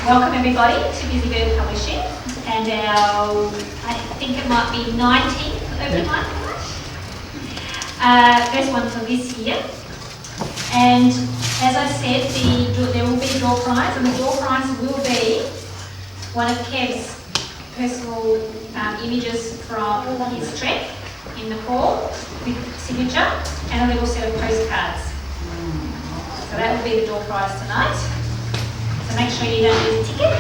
welcome everybody to Busybird Publishing and our, I think it might be 19th open mic night. First one for this year. And as I said, there will be a door prize, and the door prize will be one of Kev's personal images from his trek in Nepal with signature and a little set of postcards. So that will be the door prize tonight. So make sure you don't lose a ticket.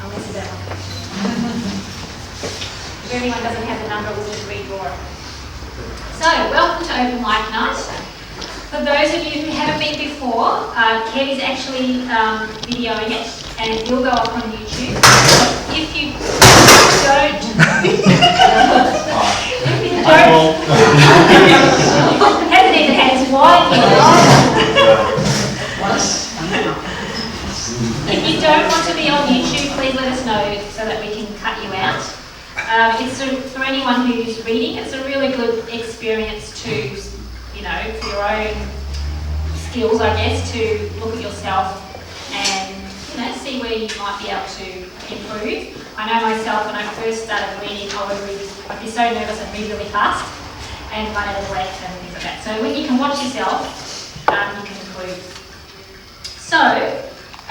Unless it's that one. If anyone doesn't have the number, we'll just redraw it. So, welcome to Open Mic Night. For those of you who haven't been before, Kev is actually videoing it and it will go up on YouTube. If you don't... hasn't even had his wine yet. If you don't want to be on YouTube, please let us know so that we can cut you out. It's for anyone who's reading, it's a really good experience to, you know, for your own skills, I guess, to look at yourself and, you know, see where you might be able to improve. I know myself, when I first started reading, I'd be so nervous and read really fast and run out of breath and things like that. So when you can watch yourself, you can improve. So,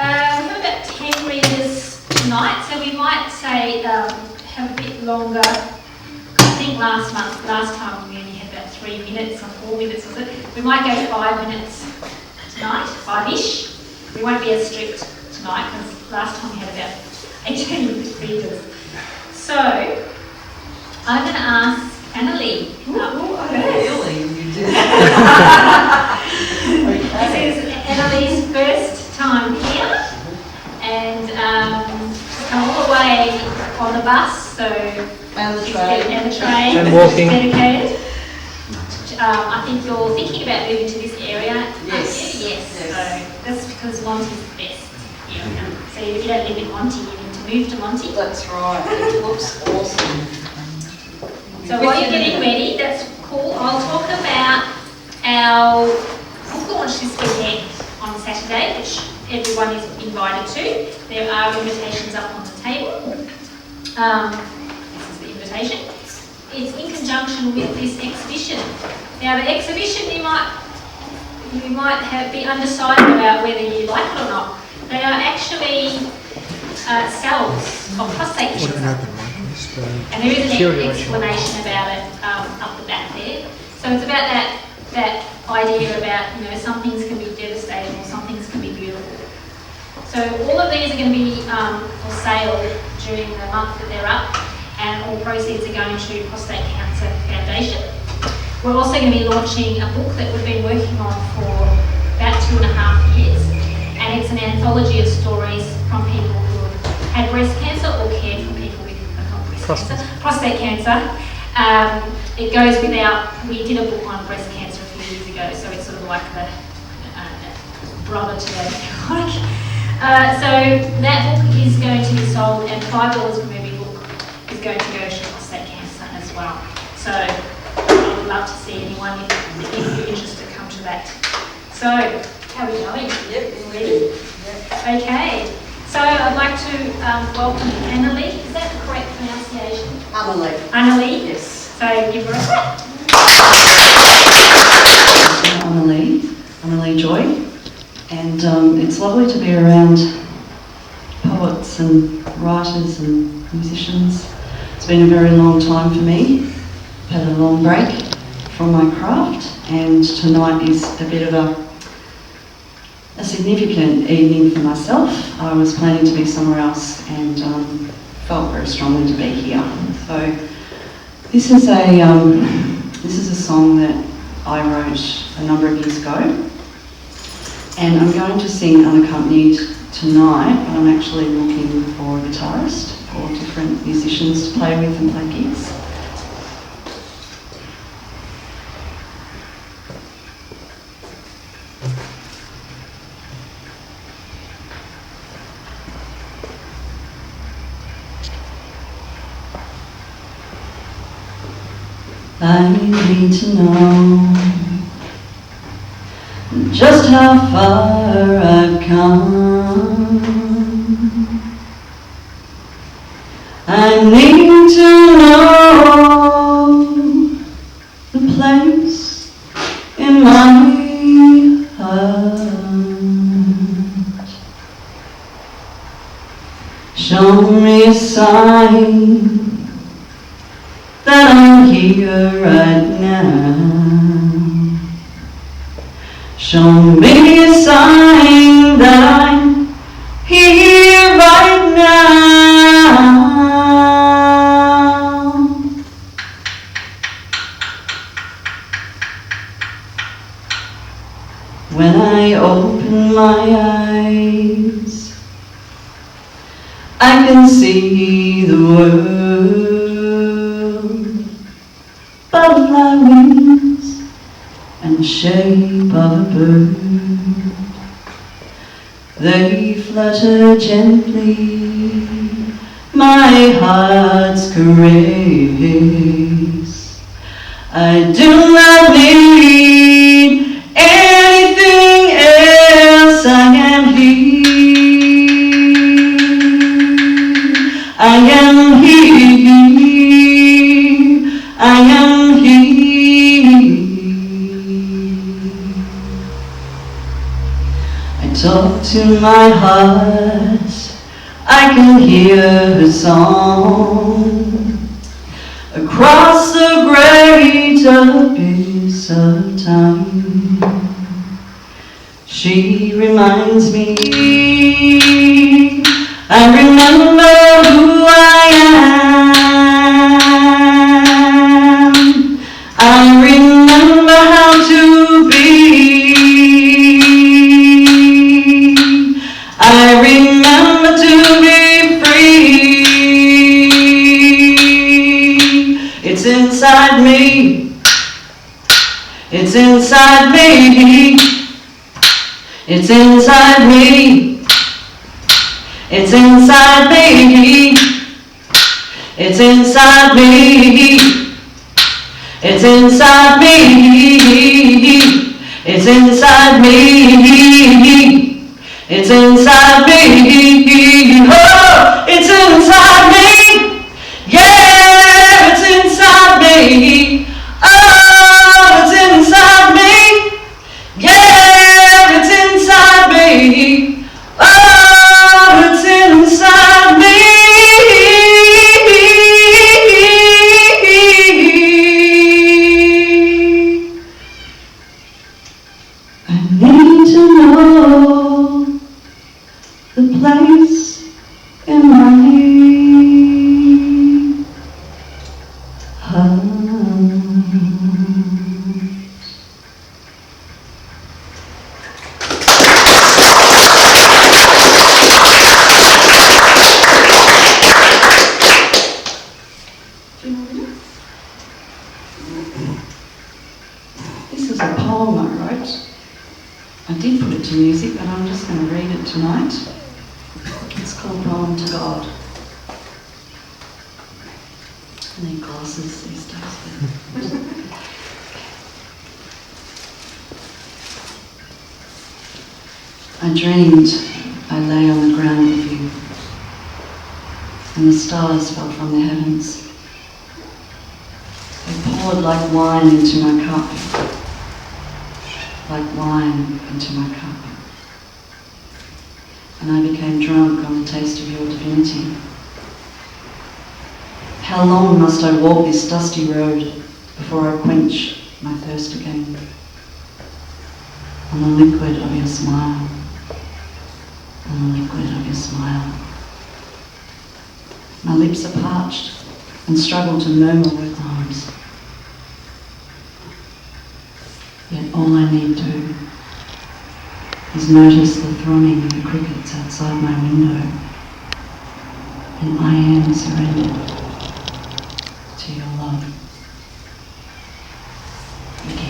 we have about 10 readers tonight, so we might say have a bit longer. I think last time we only had about 3 minutes or 4 minutes, was it? We might go 5 minutes tonight, 5-ish. We won't be as strict tonight because last time we had about 18 readers. So, I'm going to ask Annalie. Really? You did? This is Annalie's first time here, and come all the way on the bus, so And the train. And walking. Dedicated. I think you're thinking about moving to this area. Yes. So that's because Monty's the best area. So if you don't live in Monty, you need to move to Monty. That's right. It looks awesome. So while you're getting ready, that's cool. I'll talk about our book launch this weekend on Saturday, which everyone is invited to. There are invitations up on the table. This is the invitation. It's in conjunction with this exhibition. Now the exhibition you might be undecided about whether you like it or not. They are actually cells of prostate cancer. And there is an explanation about it up the back there. So it's about that idea about, you know, some things can be devastating or some things can be beautiful. So all of these are going to be for sale during the month that they're up, and all proceeds are going to Prostate Cancer Foundation. We're also going to be launching a book that we've been working on for about 2.5 years, and it's an anthology of stories from people who have had breast cancer or cared for people with prostate cancer. It goes without, we did a book on breast cancer a few years ago, so it's sort of like the brother to that, if you like. So that book is going to be sold, and $5 from every book is going to go to prostate cancer as well. So I would love to see anyone, if you're interested, come to that. So, how are we going? Yep. Ready? Yep. Okay. So I'd like to welcome Annalie. Is that the correct pronunciation? Annalie. Yes. So give her a clap. Annalie Joy. And it's lovely to be around poets and writers and musicians. It's been a very long time for me. I've had a long break from my craft, and tonight is a bit of a significant evening for myself. I was planning to be somewhere else and felt very strongly to be here. So this is a song that I wrote a number of years ago. And I'm going to sing unaccompanied tonight, but I'm actually looking for a guitarist or different musicians to play with and play gigs. I need to know just how far I've come need to know the place in my heart. Show me a sign that I'm here right now. Show me a sign that I'm here right now. When I open my eyes, I can see the world, butterfly wings and the shape of a bird. They flutter gently, my heart's caress. I do not need anything else. I am here. I am here. I am here. I talk to my heart. I can hear her song across the great abyss of time. She reminds me, I remember who I am. I remember how to be. I remember to be free. It's inside me. It's inside me. It's inside me. It's inside me. It's inside me. It's inside me. It's inside me. It's inside me. Oh, it's inside me. Yeah, it's inside me. Oh, it's inside me. Yeah, it's inside me. Oh, it's inside me. I need to know the place in my heart. This is a poem I wrote. I did put it to music, but I'm just going to read it tonight. It's called Poem to God. I need glasses these days. I dreamed I lay on the ground with you, and the stars fell from the heavens. They poured like wine into my cup, like wine into my cup. And I became drunk on the taste of your divinity. How long must I walk this dusty road before I quench my thirst again? On the liquid of your smile, on the liquid of your smile. My lips are parched and struggle to murmur with rhymes. Yet all I need do is notice the thrumming of the crickets outside my window, and I am surrendered to your love. Hecke.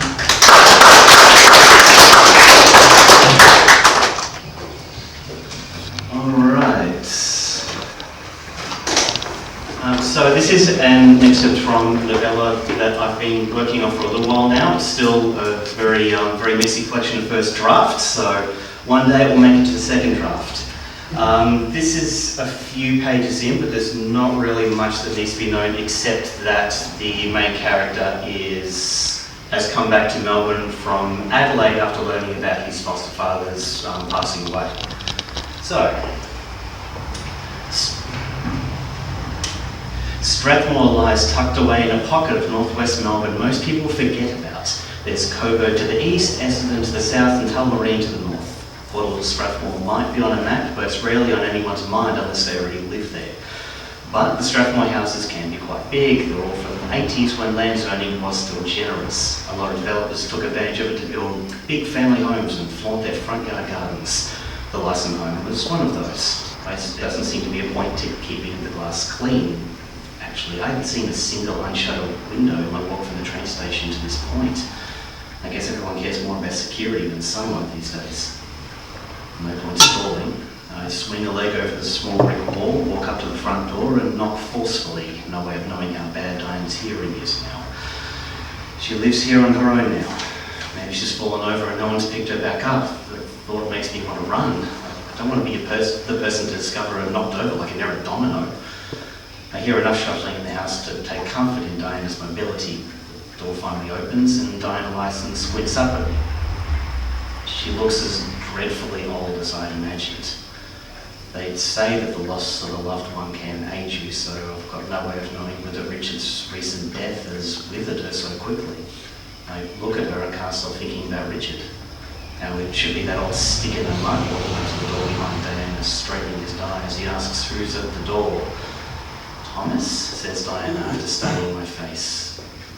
Alright. So this is an excerpt from a novella that I've been working on for a little while now. It's still a very messy collection of first drafts, so one day it will make it to the second draft. This is a few pages in, but there's not really much that needs to be known except that the main character has come back to Melbourne from Adelaide after learning about his foster father's passing away. So, Strathmore lies tucked away in a pocket of northwest Melbourne most people forget about. There's Coburg to the east, Essendon to the south, and Tullamarine to the north. Poor little Strathmore might be on a map, but it's rarely on anyone's mind unless they already live there. But the Strathmore houses can be quite big. They're all from the 80s when land zoning was still generous. A lot of developers took advantage of it to build big family homes and flaunt their front yard gardens. The Lyson home was one of those. There doesn't seem to be a point to keeping the glass clean. Actually, I haven't seen a single unshuttered window in my walk from the train station to this point. I guess everyone cares more about security than someone these days. No point stalling. I swing a leg over the small brick wall, walk up to the front door and knock forcefully. No way of knowing how bad Diane's hearing is now. She lives here on her own now. Maybe she's fallen over and no one's picked her back up. The thought makes me want to run. I don't want to be the person to discover her knocked over like an errant domino. I hear enough shuffling in the house to take comfort in Diana's mobility. The door finally opens and Diana Lyson squints up at me. She looks as dreadfully old as I imagined. They say that the loss of a loved one can age you, so I've got no way of knowing whether Richard's recent death has withered her so quickly. I look at her and can't stop thinking about Richard. How it should be that old stick in the mud walking up to the door behind Diana, straightening his tie as he asks who's at the door. Thomas, says Diana after studying my face.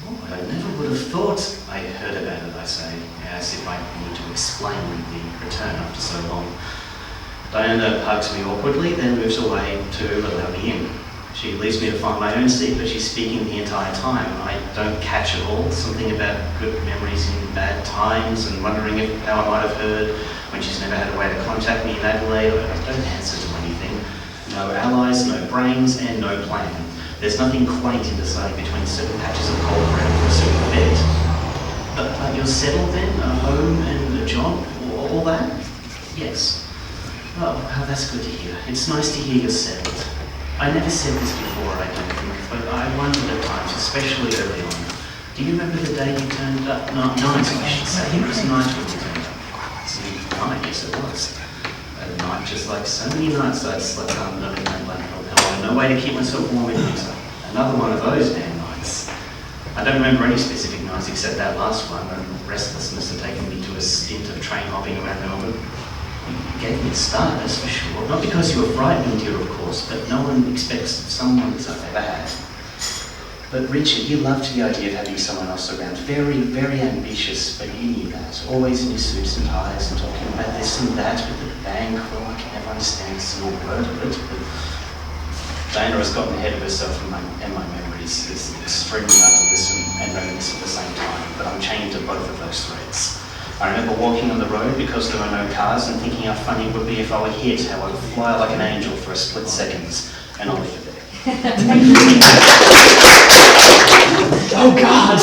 Oh, I never would have thought I heard about it, I say, as if I need to explain the return after so long. Diana hugs me awkwardly, then moves away to allow me in. She leaves me to find my own seat, but she's speaking the entire time. I don't catch it all, something about good memories in bad times and wondering how I might have heard when she's never had a way to contact me in Adelaide. I don't answer to anything. No allies, no brains, and no plan. There's nothing quaint in deciding between certain patches of cold ground for a certain bed. But you're settled then? A home and a job? All that? Yes. Oh, that's good to hear. It's nice to hear you're settled. I never said this before, I don't think, but I wondered at times, especially early on. Do you remember the day you turned up? No, night, I should say. It was night when you turned up. Night, yes it was. A night just like so many nights I'd slept under in my blanket or pillow. No way to keep myself warm in winter. Another one of those damn nights. I don't remember any specific nights except that last one, when restlessness had taken me to a stint of train hopping around Melbourne. You gave me a start, that's for sure. Not because you were frightened, dear, of course, but no one expects someone as I've ever had. But Richard, you loved the idea of having someone else around. Very, very ambitious, but you knew that. Always in your suits and ties and talking about this and that with the bank. Well, I can never understand a single word of it, but Diana has gotten ahead of herself and my memories. It's extremely hard to listen and reminisce at the same time, but I'm chained to both of those threads. I remember walking on the road because there were no cars and thinking how funny it would be if I were hit, how I would fly like an angel for a split second, and I'll leave it there. Oh God!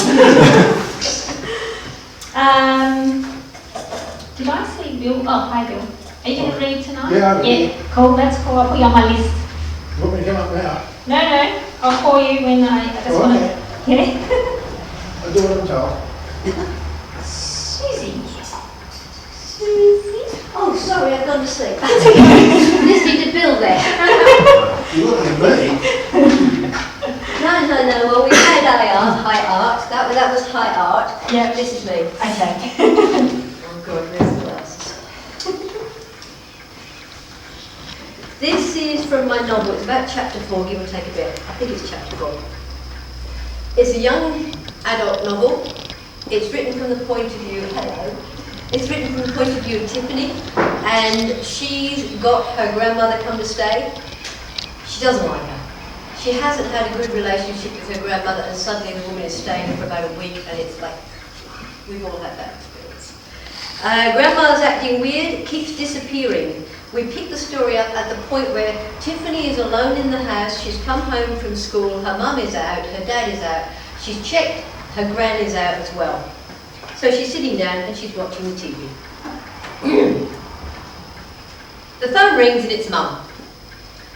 Did I see Bill? Oh, hi Bill. Are you going to read tonight? Yeah. Cool, that's cool. I'll put you on my list. You want me to come up now? No, I'll call you when I just want to. Yeah? I'll do what I'm told. Susie. Oh, sorry, I've gone to sleep. Listening to Bill there. You're looking at me. No. Well, we had high art. That was high art. Yeah. This is me. Okay. Oh God, where's the glasses? This is from my novel. It's about chapter 4, give or take a bit. I think it's chapter 4. It's a young adult novel. It's written from the point of view. Hello. It's written from the point of view of Tiffany, and she's got her grandmother come to stay. She doesn't like her. She hasn't had a good relationship with her grandmother, and suddenly the woman is staying for about a week, and it's like, we've all had that experience. Grandma's acting weird, keeps disappearing. We pick the story up at the point where Tiffany is alone in the house. She's come home from school, her mum is out, her dad is out. She's checked, her gran is out as well. So she's sitting down and she's watching the TV. The phone rings and it's Mum.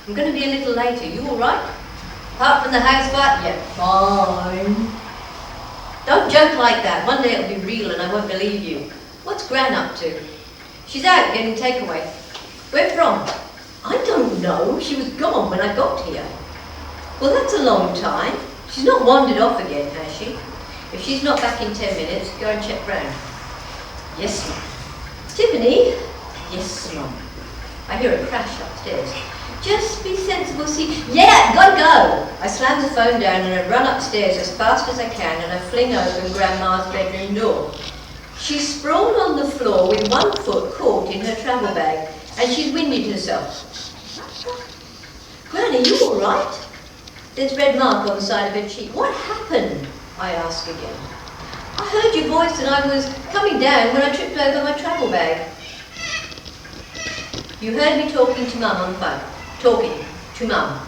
I'm going to be a little later. You all right? Apart from the house fire? Yeah, fine. Don't joke like that. One day it'll be real and I won't believe you. What's Gran up to? She's out getting takeaway. Where from? I don't know. She was gone when I got here. Well, that's a long time. She's not wandered off again, has she? If she's not back in 10 minutes, go and check round. Yes, Mum. Tiffany? Yes, Mum. I hear a crash upstairs. Just be sensible, see. Yeah, gotta go! I slam the phone down and I run upstairs as fast as I can and I fling open Grandma's bedroom door. She's sprawled on the floor with one foot caught in her travel bag and she's winded herself. Gran, are you all right? There's a red mark on the side of her cheek. What happened? I ask again. I heard your voice and I was coming down when I tripped over my travel bag. You heard me talking to Mum on the phone. Talking to Mum.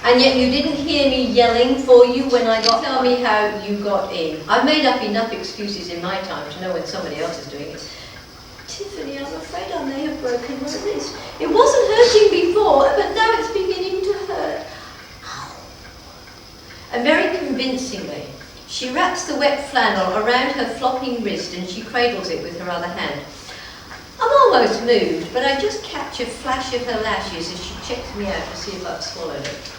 And yet you didn't hear me yelling for you when I got... Tell me how you got in. I've made up enough excuses in my time to know when somebody else is doing it. Tiffany, I'm afraid I may have broken my wrist. It wasn't hurting before, but now it's beginning to hurt. Ow. And very convincingly, she wraps the wet flannel around her flopping wrist and she cradles it with her other hand. I'm almost moved, but I just catch a flash of her lashes as she checks me out to see if I've swallowed it.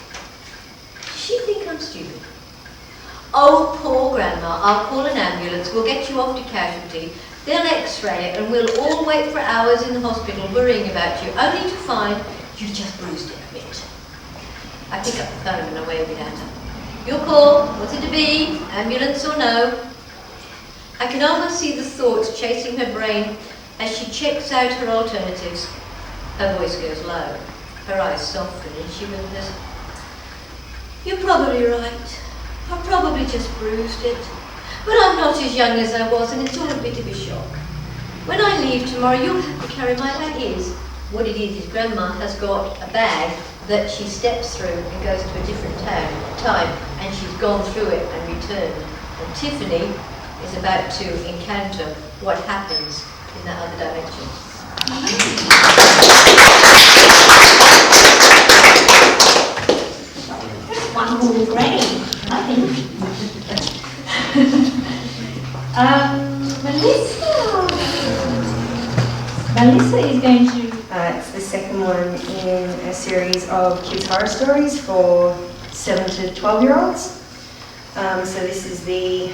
Does she think I'm stupid? Oh, poor Grandma, I'll call an ambulance, we'll get you off to casualty, they'll x-ray it and we'll all wait for hours in the hospital worrying about you, only to find you just bruised it a bit. I pick up the phone and I wave it at her. Your call, what's it to be, ambulance or no? I can almost see the thoughts chasing her brain as she checks out her alternatives. Her voice goes low, her eyes soften and she whispers, you're probably right. I probably just bruised it. But I'm not as young as I was and it's all a bit of a shock. When I leave tomorrow, you'll have to carry my bag. What it is Grandma has got a bag that she steps through and goes to a different time and she's gone through it and returned. And Tiffany is about to encounter what happens in that other dimension. That's wonderful, Granny, I think. Melissa is going to... it's the second one in a series of kids' horror stories for 7 to 12-year-olds. So this is the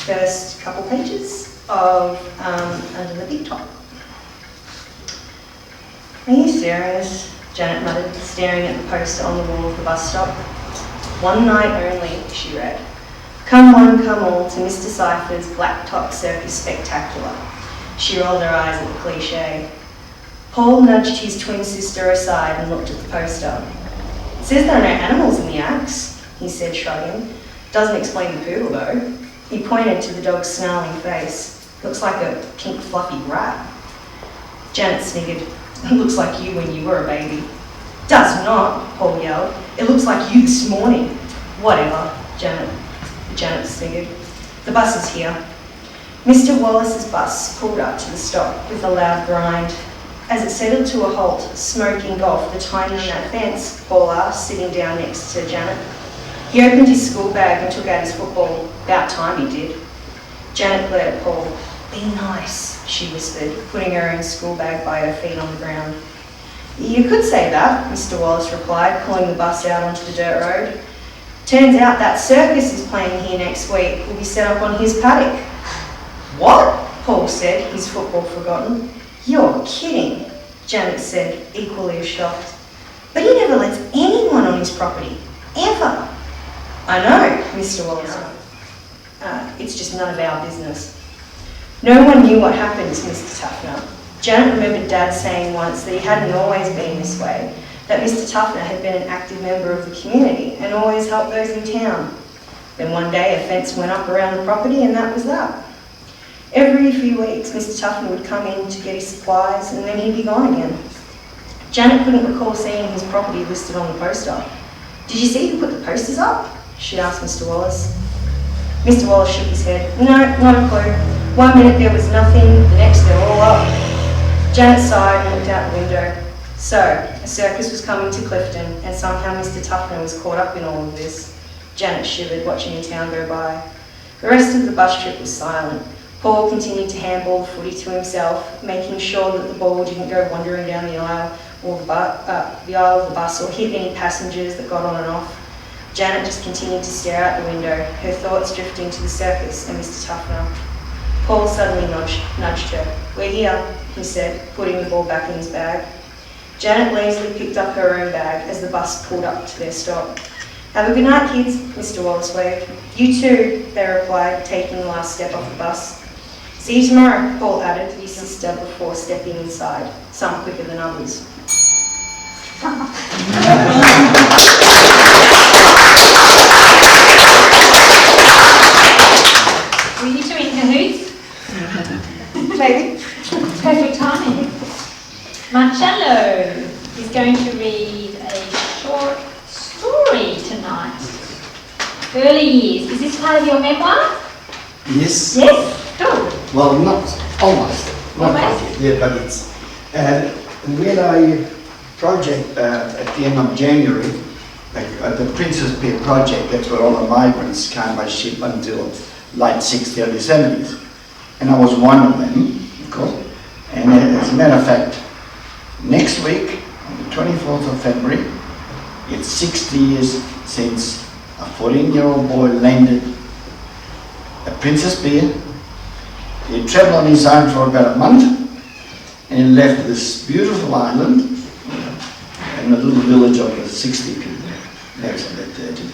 first couple pages of Under the Big Top. Are you serious? Janet muttered, staring at the poster on the wall of the bus stop. One night only, she read. Come one, come all to Mr. Cypher's Black Top Circus Spectacular. She rolled her eyes at the cliche. Paul nudged his twin sister aside and looked at the poster. It says there are no animals in the acts, he said, shrugging. Doesn't explain the poodle, though. He pointed to the dog's snarling face. Looks like a pink fluffy rat. Janet sniggered. It looks like you when you were a baby. Does not, Paul yelled. It looks like you this morning. Whatever, Janet sniggered. The bus is here. Mr. Wallace's bus pulled up to the stop with a loud grind. As it settled to a halt, smoke engulfed the time on that fence, Paul asked, sitting down next to Janet. He opened his school bag and took out his football. About time he did. Janet glared at Paul. Be nice, she whispered, putting her own school bag by her feet on the ground. You could say that, Mr. Wallace replied, pulling the bus out onto the dirt road. Turns out that circus is playing here next week. Will be set up on his paddock. What? Paul said, his football forgotten. You're kidding, Janet said, equally as shocked. But he never lets anyone on his property, ever. I know, Mr. Wallace. It's just none of our business. No one knew what happened to Mr. Tuffner. Janet remembered Dad saying once that he hadn't always been this way, that Mr. Tuffner had been an active member of the community and always helped those in town. Then one day a fence went up around the property and that was that. Every few weeks Mr. Tuffner would come in to get his supplies and then he'd be gone again. Janet couldn't recall seeing his property listed on the poster. Did you see who put the posters up? She'd asked Mr. Wallace. Mr. Wallace shook his head. No, not a clue. One minute there was nothing, the next they're all up. Janet sighed and looked out the window. So, a circus was coming to Clifton, and somehow Mr. Tuffner was caught up in all of this. Janet shivered, watching the town go by. The rest of the bus trip was silent. Paul continued to handball the footy to himself, making sure that the ball didn't go wandering down the aisle or the aisle of the bus or hit any passengers that got on and off. Janet just continued to stare out the window, her thoughts drifting to the circus and Mr. Tuffner. Paul suddenly nudged her. "We're here," he said, putting the ball back in his bag. Janet lazily picked up her own bag as the bus pulled up to their stop. "Have a good night, kids," Mr. Wallace waved. "You too," they replied, taking the last step off the bus. "See you tomorrow," Paul added to his sister before stepping inside, some quicker than others. Were you two in cahoots? Maybe. Perfect timing. Marcello is going to read a short story tonight. Early years. Is this part of your memoir? Yes. Yes? Good. Well, not almost. Not Almost? quite yet, yeah, but it's. We had a project at the end of January, the Princess Pier project. That's where all the migrants came by ship until late 60s, early 70s. And I was one of them, of course. And as a matter of fact, next week, on the 24th of February, it's 60 years since a 14-year-old boy landed at Princess Pier. He travelled on his own for about a month, and he left this beautiful island and a little village of 60 people. There was about 30.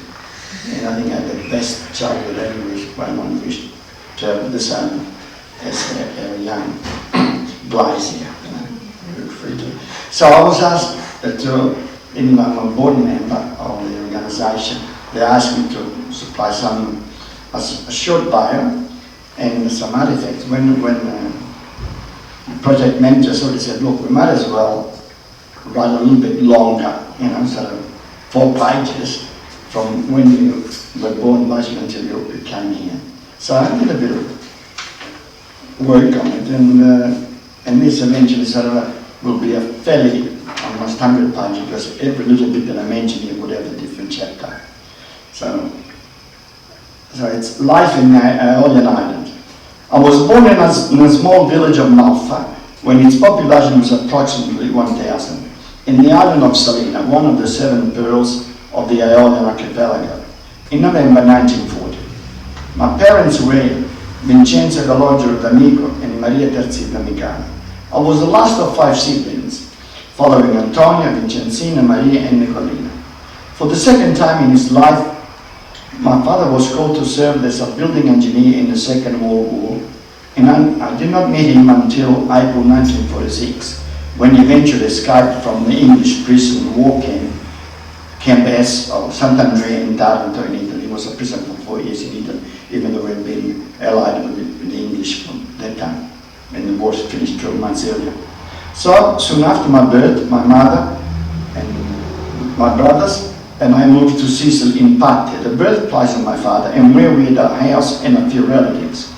And I think I had the best childhood ever when one wished to have this island as a young Blaise here. So I was asked to, even though I'm a board member of the organisation, they asked me to supply a short bio and some artifacts. When the project manager sort of said, look, we might as well write a little bit longer, sort of 4 pages from when you were born, Blaise, until you came here. So I did a bit of work on it, and this eventually sort of will be a fairly almost 100 pages, because every little bit that I mentioned here would have a different chapter. So it's life in Aeolian Island. I was born in a small village of Malfa when its population was approximately 1,000 in the island of Salina, one of the 7 pearls of the Aeolian archipelago, in November 1940. My parents were Vincenzo Galloggio D'Amico and Maria Terzita Micano. I was the last of 5 siblings, following Antonia, Vincenzina, Maria and Nicolina. For the second time in his life, my father was called to serve as a building engineer in the Second World War, and I did not meet him until April 1946, when he eventually escaped from the English prison war Camp S of Sant'Andrea in Taranto in Italy. He was a prisoner for 4 years in Italy, even though we had been allied with the English from that time, when the war finished 12 months earlier. So, soon after my birth, my mother and my brothers and I moved to Sicily in Patti, the birthplace of my father, and where we had a house and a few relatives.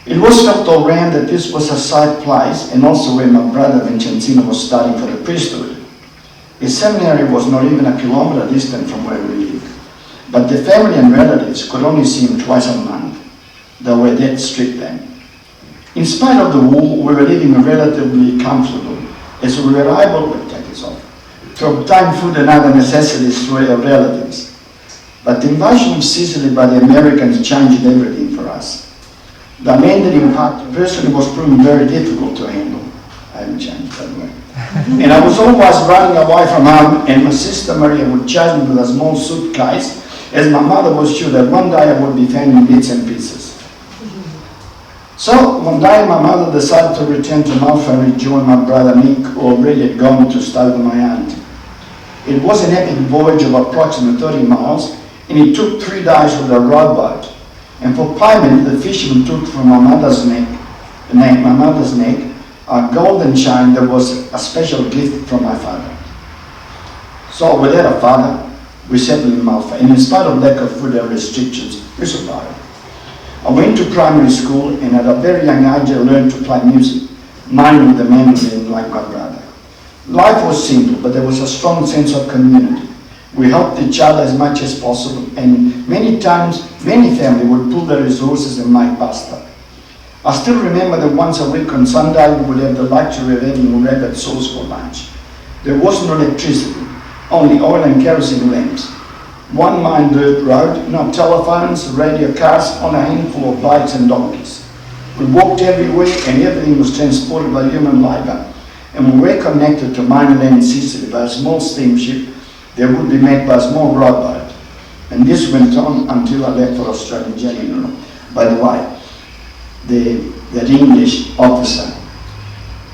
It was felt all round that this was a safe place, and also where my brother Vincenzino was studying for the priesthood. His seminary was not even a kilometre distant from where we lived, but the family and relatives could only see him twice a month. They were that strict then. In spite of the war, we were living relatively comfortable, as we were able to obtain food and other necessities through our relatives. But the invasion of Sicily by the Americans changed everything for us. The landed in Patti personally was proving very difficult to handle. I haven't changed that way. And I was always running away from home, and my sister Maria would chase me with a small suitcase, as my mother was sure that one day I would be found in bits and pieces. So one day my mother decided to return to Malfa and rejoin my brother Nick, who already had gone to stay with my aunt. It was an epic voyage of approximately 30 miles, and it took 3 days with a rowboat. And for payment, the fisherman took from my mother's neck, a golden chain that was a special gift from my father. So without a father, we settled in Malfa, and in spite of lack of food and restrictions, we survived. I went to primary school, and at a very young age I learned to play music. mine with the man like my brother. Life was simple, but there was a strong sense of community. We helped each other as much as possible, and many times, many families would pool their resources and make pasta. I still remember that once a week on Sunday we would have the luxury of having rabbit sauce for lunch. There was no electricity, only oil and kerosene lamps. One mile dirt road, no telephones, radio cars, on a handful of bikes and donkeys. We walked everywhere and everything was transported by human labour. And we were connected to mainland in Sicily by a small steamship that would be met by a small rowboat. And this went on until I left for Australia in January. By the way, that English officer,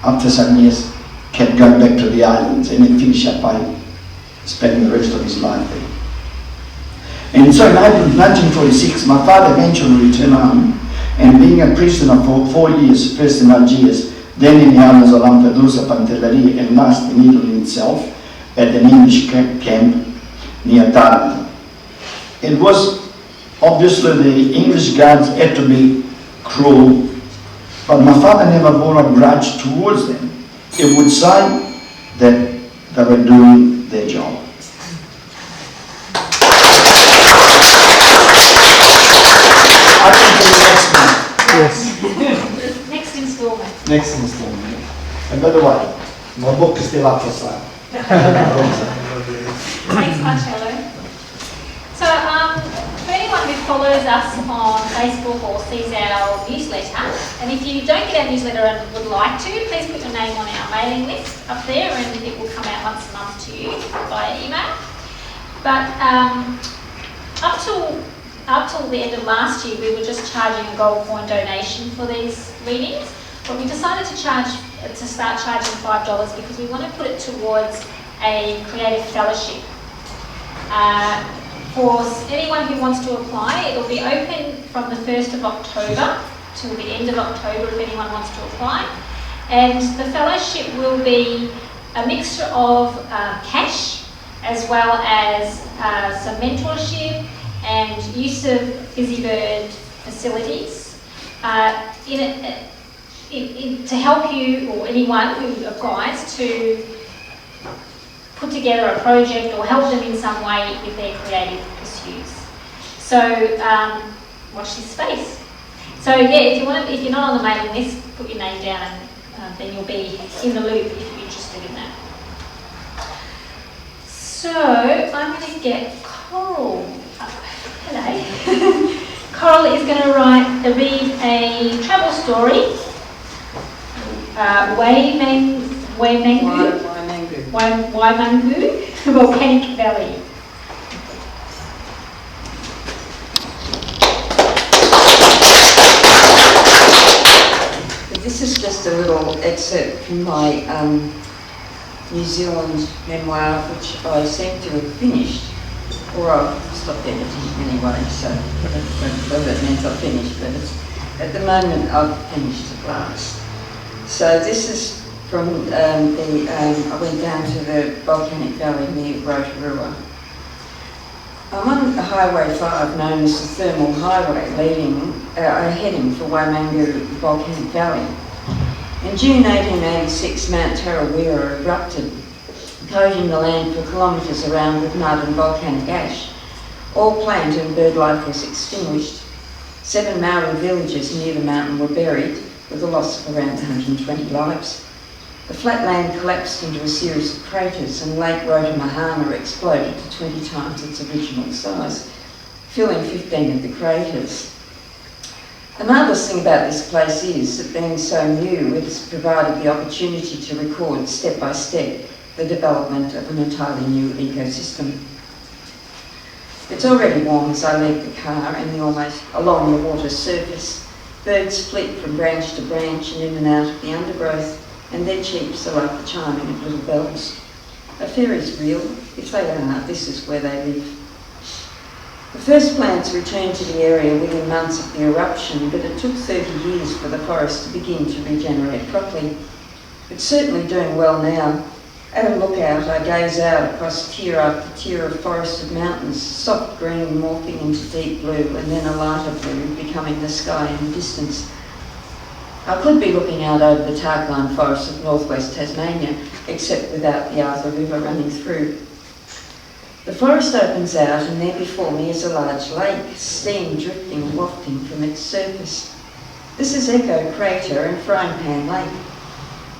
after some years, kept going back to the islands and he finished up by spending the rest of his life there. And so in April 1946, my father eventually returned home, and being a prisoner for 4 years, first in Algiers, then in the islands of Lampedusa, Pantelleria, and last in Italy itself, at an English camp near Taranto. It was obviously the English guards had to be cruel, but my father never bore a grudge towards them. It would say that they were doing their job. I think the next one. Yes. Next instalment. Next installment. And by the way, my book is still up for sale. Thanks, Marcello. So, for anyone who follows us on Facebook or sees our newsletter, and if you don't get our newsletter and would like to, please put your name on our mailing list up there and it will come out once a month to you via email. But up till the end of last year, we were just charging a gold coin donation for these readings, but we decided to start charging $5 because we want to put it towards a creative fellowship. For anyone who wants to apply, it will be open from the 1st of October till the end of October if anyone wants to apply. And the fellowship will be a mixture of cash as well as some mentorship and use of Busybird facilities to help you or anyone who applies to put together a project or help them in some way with their creative pursuits. So watch this space. So yeah, if you're not on the mailing list, put your name down and then you'll be in the loop if you're interested in that. So I'm going to get Coral. Hello. Coral is going to read a travel story. Waimangu Volcanic Valley. This is just a little excerpt from my New Zealand memoir, which I seem to have finished, or I've stopped editing anyway, so whether it means I've finished, but at the moment I've finished at last. So this is from I went down to the volcanic valley near Rotorua. I'm on Highway 5, known as the Thermal Highway, heading for Waimangu Volcanic Valley. In June 1886, Mount Tarawera erupted, coating the land for kilometres around with mud and volcanic ash. All plant and bird life was extinguished. 7 Maori villages near the mountain were buried, with a loss of around 120 lives. The flat land collapsed into a series of craters and Lake Rotomahana exploded to 20 times its original size, filling 15 of the craters. The marvellous thing about this place is that being so new, it has provided the opportunity to record step by step the development of an entirely new ecosystem. It's already warm as I leave the car and almost along the water's surface. Birds flit from branch to branch and in and out of the undergrowth, and their cheeps are like the chiming of little bells. A fairy's real. If they are, this is where they live. The first plants returned to the area within months of the eruption, but it took 30 years for the forest to begin to regenerate properly. It's certainly doing well now. At a lookout, I gaze out across tier after tier of forested mountains, soft green morphing into deep blue and then a lighter blue, becoming the sky in the distance. I could be looking out over the Tarkine forests of northwest Tasmania, except without the Arthur River running through. The forest opens out and there before me is a large lake, steam drifting and wafting from its surface. This is Hecke crater and Frying Pan Lake.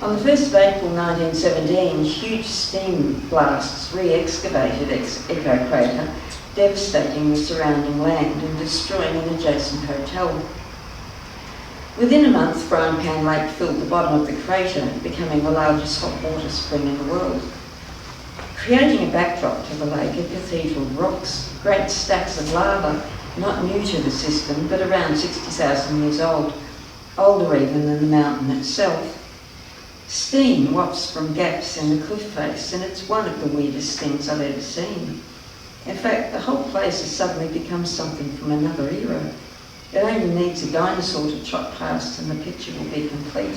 On the 1st of April 1917, huge steam blasts re-excavated Hecke crater, devastating the surrounding land and destroying an adjacent hotel. Within a month, Frying Pan Lake filled the bottom of the crater, becoming the largest hot water spring in the world. Creating a backdrop to the lake are cathedral rocks, great stacks of lava, not new to the system, but around 60,000 years old, older even than the mountain itself. Steam wafts from gaps in the cliff face, and it's one of the weirdest things I've ever seen. In fact, the whole place has suddenly become something from another era. It only needs a dinosaur to trot past and the picture will be complete.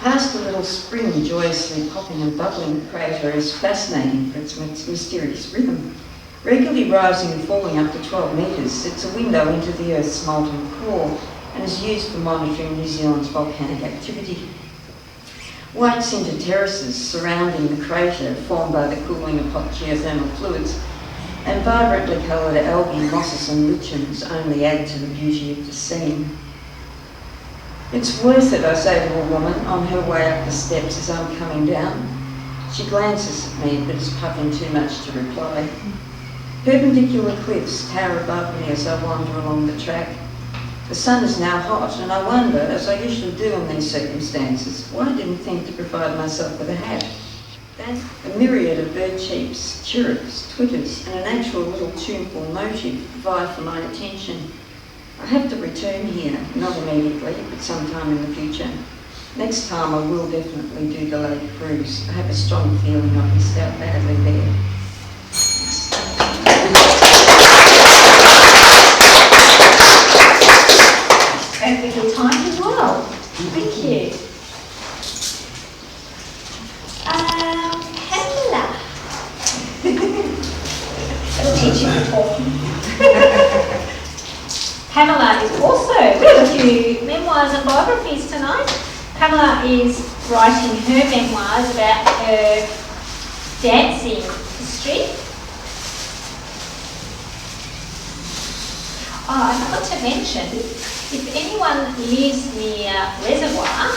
Past a little spring joyously popping and bubbling, the crater is fascinating for its mysterious rhythm. Regularly rising and falling up to 12 metres, it's a window into the Earth's molten core and is used for monitoring New Zealand's volcanic activity. White sinter terraces surrounding the crater, formed by the cooling of hot geothermal fluids, and vibrantly coloured algae, mosses and lichens only add to the beauty of the scene. It's worth it, I say to a woman on her way up the steps as I'm coming down. She glances at me but is puffing too much to reply. Perpendicular cliffs tower above me as I wander along the track. The sun is now hot and I wonder, as I usually do in these circumstances, why I didn't think to provide myself with a hat. A myriad of bird cheeps, chirrups, twitters, and an actual little tuneful motive vie for my attention. I have to return here, not immediately, but sometime in the future. Next time I will definitely do the lake cruise. I have a strong feeling I've missed out badly there. Perfectly timed as well. Thank you. Pamela. It'll teach you to talk. Pamela is also, we have a few memoirs and biographies tonight. Pamela is writing her memoirs about her dancing history. Oh, I forgot to mention, if anyone lives near Reservoir,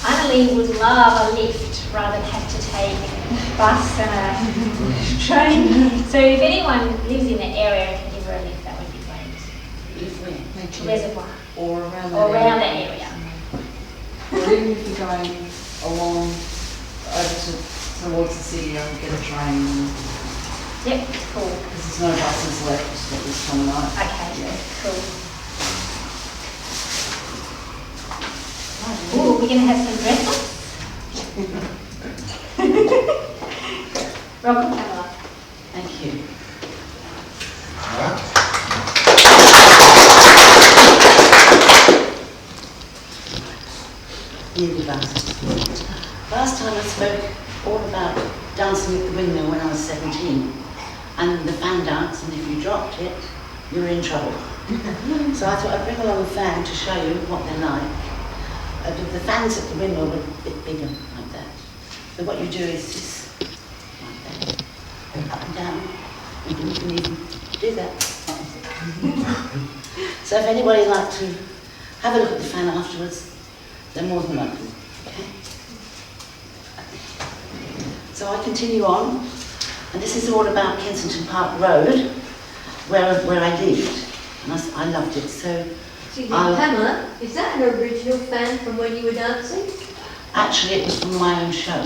Annalie would love a lift rather than have to take a bus and a train. So if anyone lives in the area and can give her a lift, that would be great. To Reservoir. Or around that area. Or even if you're going along over towards the city, I can get a train. Yep, cool. Because there's no buses left at this time of night. Okay, Yeah. cool. Ooh, we're going to have some breakfast. Welcome, Pamela. Thank you. Really last time I spoke all about dancing at the windmill when I was 17, and the fan dance, and if you dropped it, you were in trouble. So I thought I'd bring along a fan to show you what they're like. The fans at the windmill were a bit bigger, like that. So what you do is just like that, up and down, and you can even do that. So if anybody would like to have a look at the fan afterwards, they're more than welcome. Okay? So I continue on, and this is all about Kensington Park Road, where I lived, and I loved it. So. Pamela, is that an original fan from when you were dancing? Actually, it was from my own show.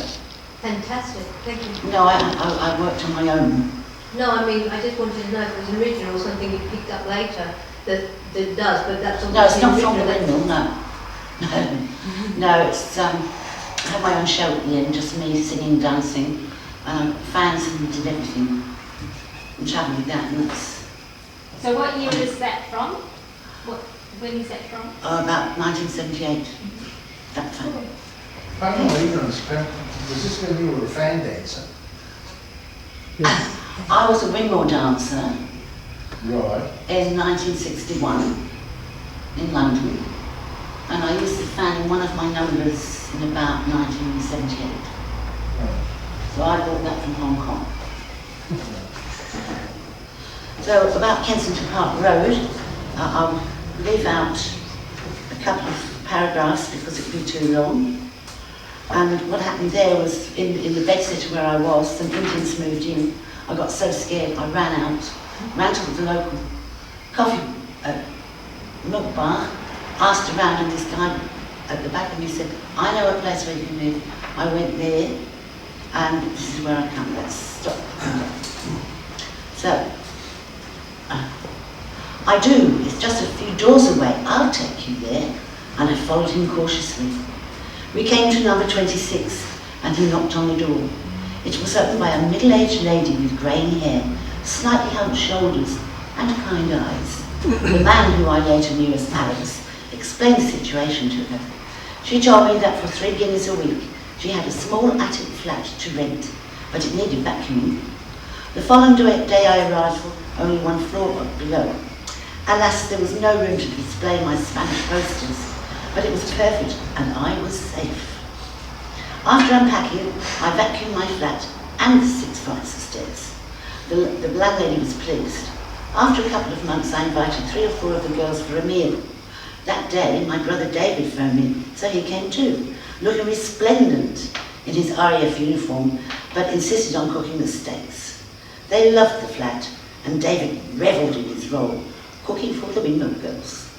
Fantastic, thank you. No, I worked on my own. No, I mean, I just wanted to know if it was an original or something you picked up later that does, but that's No, it's not original. from the windmill, no. No, it's, I had my own show at the end, just me singing, dancing, fans and did everything. And travelled with that, and that's... So what year is that from? When is that from? About 1978, that time. Pardon my ignorance, was this when you were a fan dancer? I was a windmill dancer Right. in 1961 in London. and I used the fan in one of my numbers in about 1978. So I bought that from Hong Kong. So about Kensington Park Road, I'll leave out a couple of paragraphs because it would be too long. And what happened there was, in the bedsitter where I was, some Indians moved in. I got so scared, I ran to the local coffee milk bar, asked around, and this guy at the back of me said, I know a place where you can live. I went there, and this is where I come. Let's stop. So, I do. It's just a few doors away. I'll take you there. And I followed him cautiously. We came to number 26, and he knocked on the door. It was opened by a middle-aged lady with greying hair, slightly humped shoulders, and kind eyes. The man, who I later knew as Alex, explained the situation to her. She told me that for 3 guineas a week, she had a small attic flat to rent, but it needed vacuuming. The following day I arrived for only 1 floor up below. Alas, there was no room to display my Spanish posters, but it was perfect and I was safe. After unpacking, I vacuumed my flat and the 6 flights of stairs. The landlady was pleased. After a couple of months, I invited 3 or 4 of the girls for a meal. That day, my brother David phoned me, so he came too, looking resplendent in his RAF uniform, but insisted on cooking the steaks. They loved the flat, and David revelled in his role, cooking for the windmill girls.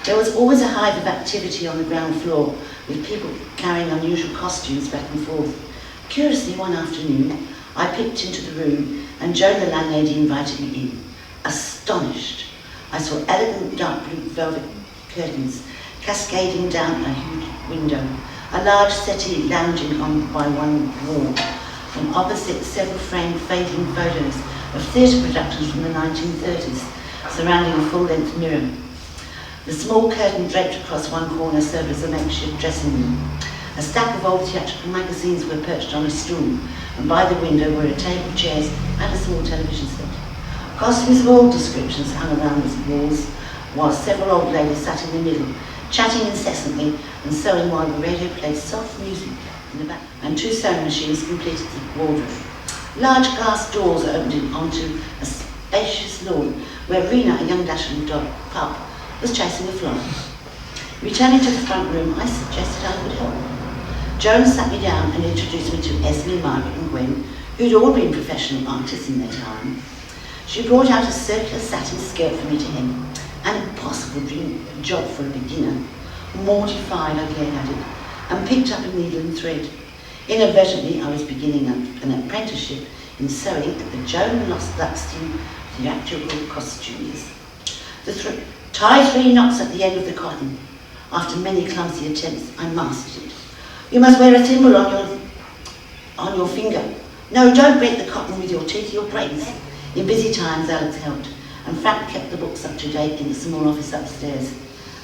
There was always a hive of activity on the ground floor, with people carrying unusual costumes back and forth. Curiously, one afternoon, I peeped into the room, and Joan, the landlady, invited me in. Astonished, I saw elegant dark blue velvet curtains cascading down a huge window, a large settee lounging on by one wall, and opposite several framed fading photos of theatre productions from the 1930s, surrounding a full-length mirror. The small curtain draped across one corner served as a makeshift dressing room. A stack of old theatrical magazines were perched on a stool, and by the window were a table, chairs, and a small television set. Costumes of all descriptions hung around the walls, while several old ladies sat in the middle, chatting incessantly and sewing while the radio played soft music in the back, and 2 sewing machines completed the wardrobe. Large glass doors opened onto a spacious lawn where Rena, a young dashing dog pup, was chasing a fly. Returning to the front room, I suggested I would help. Joan sat me down and introduced me to Esme, Margaret and Gwen, who'd all been professional artists in their time. She brought out a circular satin skirt for me to hem, an impossible dream job for a beginner. Mortified, I glared at it, and picked up a needle and thread. Inadvertently, I was beginning an apprenticeship in sewing at the Joan Luxton Theatrical Costumes. Tie 3 knots at the end of the cotton. After many clumsy attempts, I mastered it. You must wear a thimble on your finger. No, don't break the cotton with your teeth, you'll break it. In busy times, Alex helped, and Frank kept the books up to date in the small office upstairs.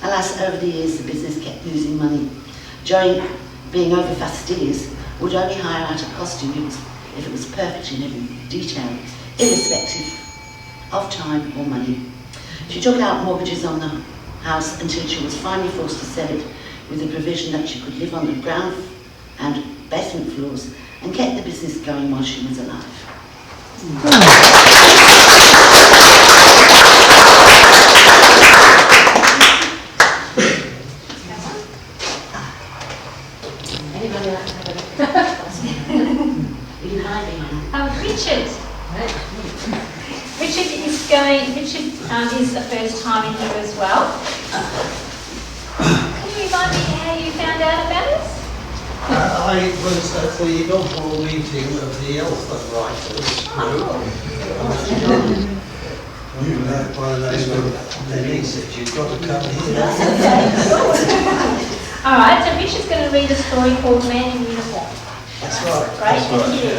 Alas, over the years, the business kept losing money. Joan, being over fastidious, would only hire out a costume if it was perfect in every detail, irrespective of time or money. She took out mortgages on the house until she was finally forced to sell it, with the provision that she could live on the ground and basement floors and kept the business going while she was alive. Anybody like to have a look? You can hide behind. Richard is the first time in here as well. Can you remind me how you found out about us? I was at the inaugural meeting of the Elfman Writers Group. You know, by the name of Lenny said, you've got to come here. All right, so Richard's going to read a story called Man in Uniform. That's right. Great, thank you.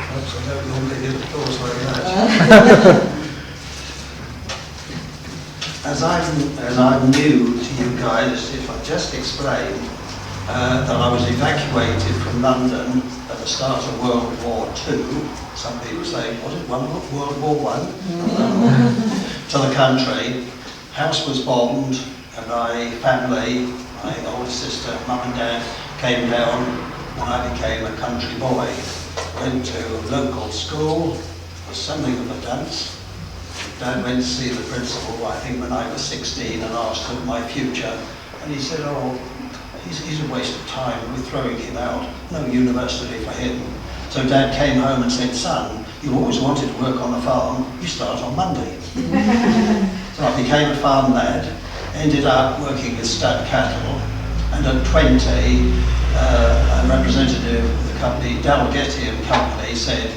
Perhaps I don't normally give applause like that. As I'm new to you guys, if I just explain that I was evacuated from London at the start of World War II. Some people say, was it World War I? to the country. House was bombed, and my family, my older sister, mum and dad, came down, and I became a country boy. Went to local school, was something of a dunce. Dad went to see the principal, I think when I was 16, and asked him my future. And he said, oh, he's a waste of time, we're throwing him out. No university for him. So Dad came home and said, son, you always wanted to work on a farm, you start on Monday. So I became a farm lad, ended up working with stud cattle, and at 20, a representative of the company, Dalgety and Company, said,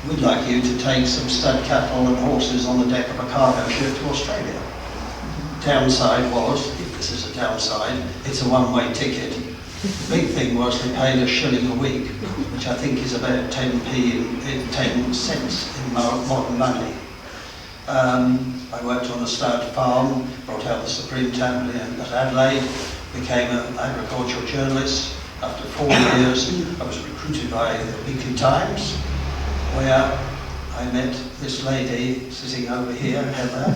we'd like you to take some stud cattle and horses on the deck of a cargo ship to Australia. Downside was, if this is a downside, it's a one-way ticket. The big thing was they paid a shilling a week, which I think is about 10 cents in modern money. I worked on a stud farm, brought out the Supreme Tablet at Adelaide, became an agricultural journalist. After 4 years, I was recruited by the Weekly Times, where I met this lady sitting over here, Heather.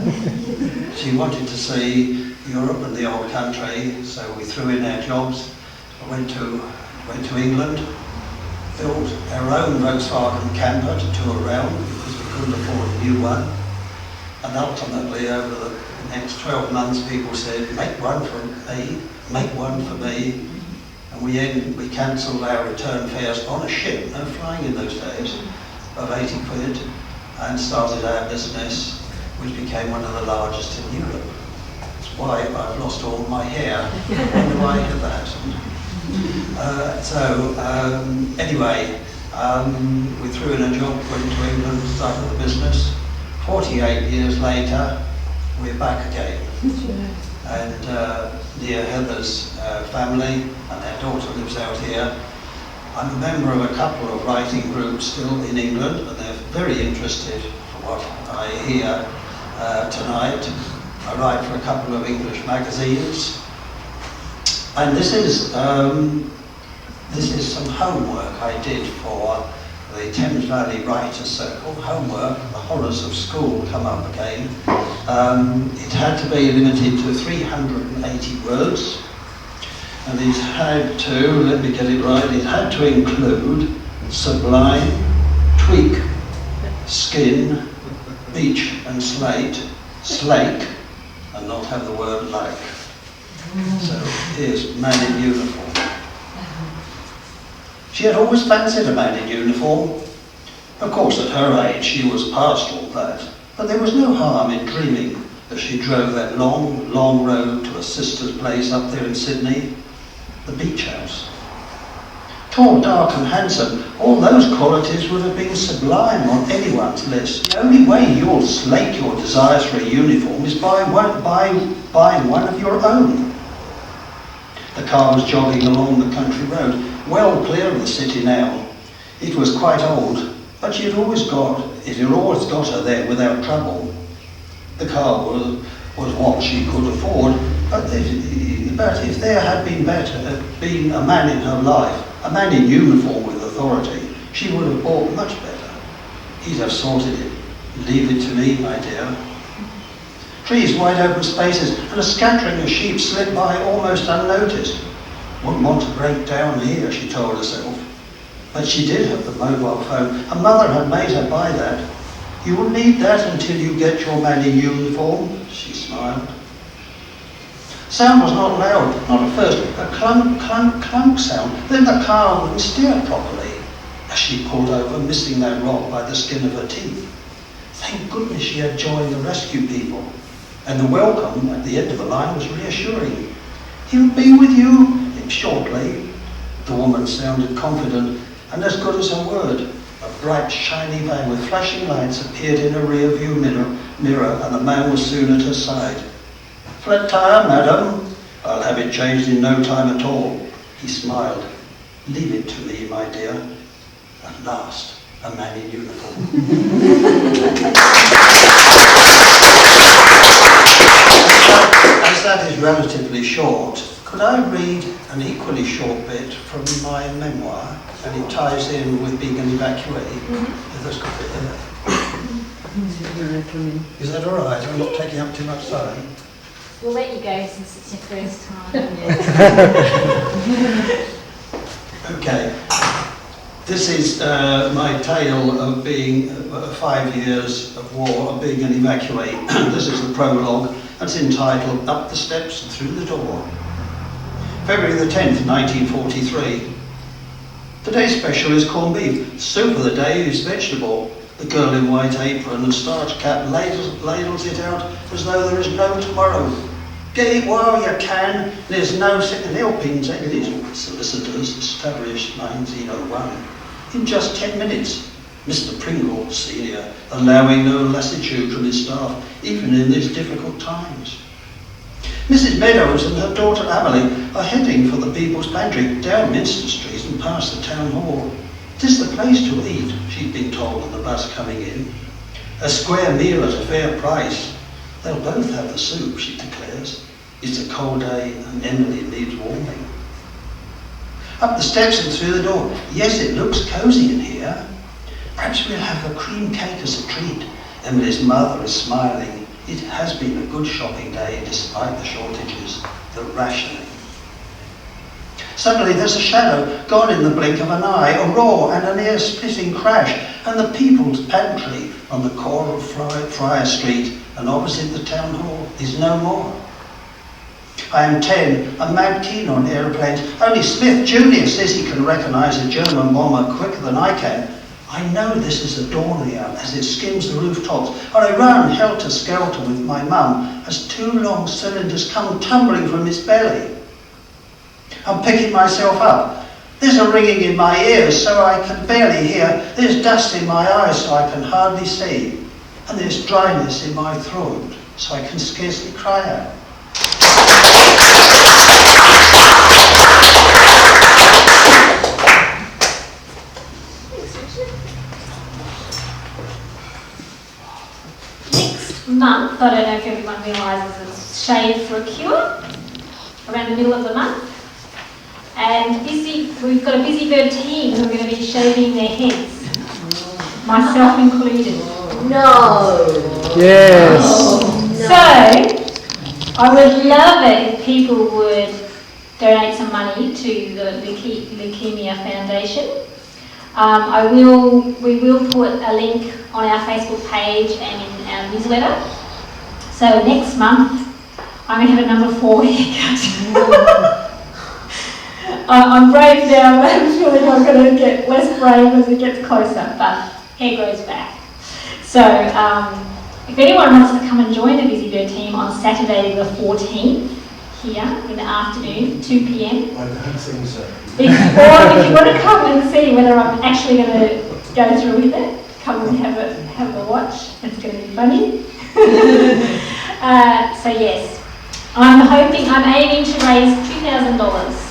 She wanted to see Europe and the old country, so we threw in our jobs. I went to England, built our own Volkswagen camper to tour around because we couldn't afford a new one. And ultimately, over the next 12 months, people said, make one for me, make one for me. And we cancelled our return fares on a ship, no flying in those days, of 80 quid, and started our business, which became one of the largest in Europe. That's why I've lost all my hair. I wonder why I had that. Anyway, we threw in a job, went to England, started the business. 48 years later, we're back again. And near Heather's family, and their daughter lives out here. I'm a member of a couple of writing groups still in England, and they're very interested for what I hear tonight. I write for a couple of English magazines. And this is some homework I did for the Thames Valley Writers Circle. Homework, the horrors of school come up again. It had to be limited to 380 words. And it had to, let me get it right, it had to include sublime, tweak, skin, beach and slate, slake, and not have the word like. So here's man in uniform. She had always fancied a man in uniform. Of course, at her age, she was past all that. But there was no harm in dreaming as she drove that long, long road to a sister's place up there in Sydney, the beach house. Tall, dark and handsome, all those qualities would have been sublime on anyone's list. The only way you'll slake your desires for a uniform is by buying one of your own. The car was jogging along the country road, well clear of the city now. It was quite old, but it had always got her there without trouble. The car was what she could afford, but if there had been a man in her life, a man in uniform with authority, she would have bought much better. He'd have sorted it. Leave it to me, my dear. Trees, wide open spaces, and a scattering of sheep slipped by almost unnoticed. Wouldn't want to break down here, she told herself. But she did have the mobile phone. Her mother had made her buy that. You will need that until you get your man in uniform, she smiled. Sound was not loud, not at first. A clunk, clunk, clunk sound. Then the car wouldn't steer properly as she pulled over, missing that rock by the skin of her teeth. Thank goodness she had joined the rescue people. And the welcome at the end of the line was reassuring. He'll be with you shortly. The woman sounded confident and as good as her word. A bright, shiny van with flashing lights appeared in a rear view mirror, and the man was soon at her side. Flat tire, madam? I'll have it changed in no time at all. He smiled. Leave it to me, my dear. At last, a man in uniform. As that is relatively short, could I read an equally short bit from my memoir? And it ties in with being an evacuee. Let's go there. Is that all right? I'm not taking up too much time. We'll let you go since it's your first time. Okay. This is my tale of being 5 years of war, of being an evacuee. This is the prologue. That's entitled Up the Steps and Through the Door. February the 10th, 1943. Today's special is corned beef. Soup of the day is vegetable. The girl in white apron and starch cap ladles it out as though there is no tomorrow. Get it while you can. There's no second helpings. English solicitors established 1901. In just 10 minutes, Mr. Pringle, Senior, allowing no lassitude from his staff, even in these difficult times. Mrs. Meadows and her daughter Emily are heading for the People's Pantry down Minster Street and past the Town Hall. "'Tis the place to eat," she'd been told on the bus coming in. "A square meal at a fair price. They'll both have the soup," she declares. "It's a cold day and Emily needs warming." Up the steps and through the door. Yes, it looks cosy in here. Perhaps we'll have a cream cake as a treat. Emily's mother is smiling. It has been a good shopping day despite the shortages, the rationing. Suddenly there's a shadow, gone in the blink of an eye, a roar and an ear-splitting crash, and the People's Pantry on the corner of Friar Street and opposite the Town Hall is no more. I am 10, I'm mad keen on aeroplanes. Only Smith Jr. says he can recognise a German bomber quicker than I can. I know this is a Dornier as it skims the rooftops, and I run helter-skelter with my mum as 2 long cylinders come tumbling from its belly. I'm picking myself up. There's a ringing in my ears so I can barely hear. There's dust in my eyes so I can hardly see. And there's dryness in my throat so I can scarcely cry out. Next month, I don't know if everyone realises it's Shave for a Cure, around the middle of the month. And we've got a Busybird team who are going to be shaving their heads, myself included. No. Yes. So, I would love it if people would donate some money to the Leukemia Foundation. We will put a link on our Facebook page and in our newsletter. So next month, I'm going to have a number 4 haircut. I'm brave now, but I'm feeling I'm going to get less brave as it gets closer, but hair grows back. So if anyone wants to come and join the Busybird team on Saturday the 14th, here in the afternoon, 2 p.m. I don't think so. Or if you want to come and see whether I'm actually going to go through with it, come and have a watch. It's going to be funny. So yes, I'm aiming to raise $2,000.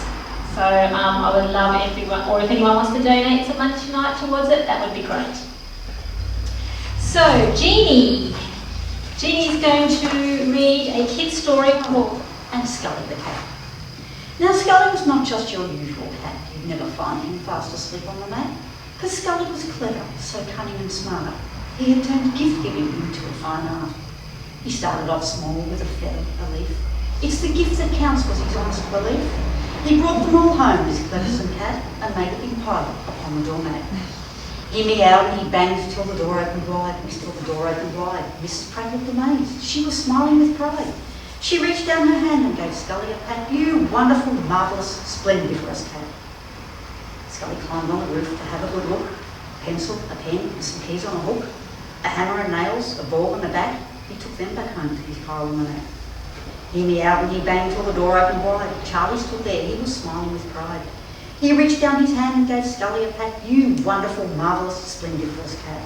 So I would love everyone, or if anyone wants to donate some money tonight towards it, that would be great. So Jeannie's going to read a kid's story called And Scully the cat. Now Scully was not just your usual cat. You'd never find him fast asleep on the mat. Because Scully was clever, so cunning and smart. He had turned gift giving into a fine art. He started off small with a feather, a leaf. It's the gift that counts, was his honest belief. He brought them all home, this cleversome cat, and made a big pile upon the doormat. He meowed and he banged till the door opened wide. Till the door opened wide. Mrs. Pratt looked amazed. She was smiling with pride. She reached down her hand and gave Scully a pat. You wonderful, marvellous, splendiferous cat. Scully climbed on the roof to have a good look. A pencil, a pen, and some keys on a hook. A hammer and nails, a ball and a bat. He took them back home to his pile on the mat. He meowed and he banged till the door opened wide. Charlie stood there, he was smiling with pride. He reached down his hand and gave Scully a pat. You wonderful, marvellous, splendiferous cat.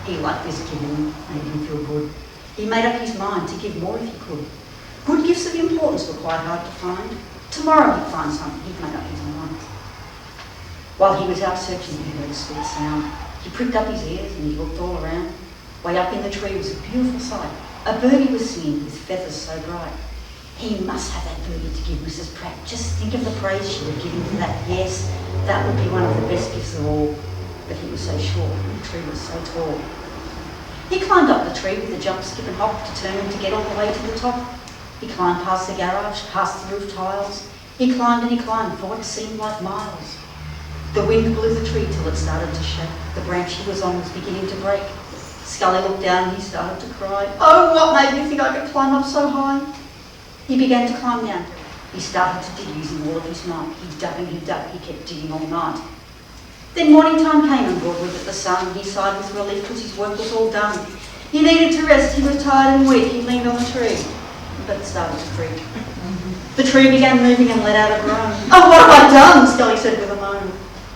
He liked this giving, made him feel good. He made up his mind to give more if he could. Good gifts of importance were quite hard to find. Tomorrow he'd find something, he'd made up his mind. While he was out searching, he heard a sweet sound. He pricked up his ears and he looked all around. Way up in the tree was a beautiful sight. A birdie was singing with feathers so bright. He must have that birdie to give Mrs. Pratt. Just think of the praise she would give him for that. Yes, that would be one of the best gifts of all. But he was so short and the tree was so tall. He climbed up the tree with a jump, skip and hop, determined to get all the way to the top. He climbed past the garage, past the roof tiles. He climbed and he climbed for what seemed like miles. The wind blew the tree till it started to shake. The branch he was on was beginning to break. Scully looked down and he started to cry. Oh, what made me think I could climb up so high? He began to climb down. He started to dig using all of his might. He dug and he dug, he kept digging all night. Then morning time came and brought with it the sun. He sighed with relief because his work was all done. He needed to rest, he was tired and weak. He leaned on the tree, but it started to creak. The tree began moving and let out a groan. Oh, what have I done? Scully said with a moan.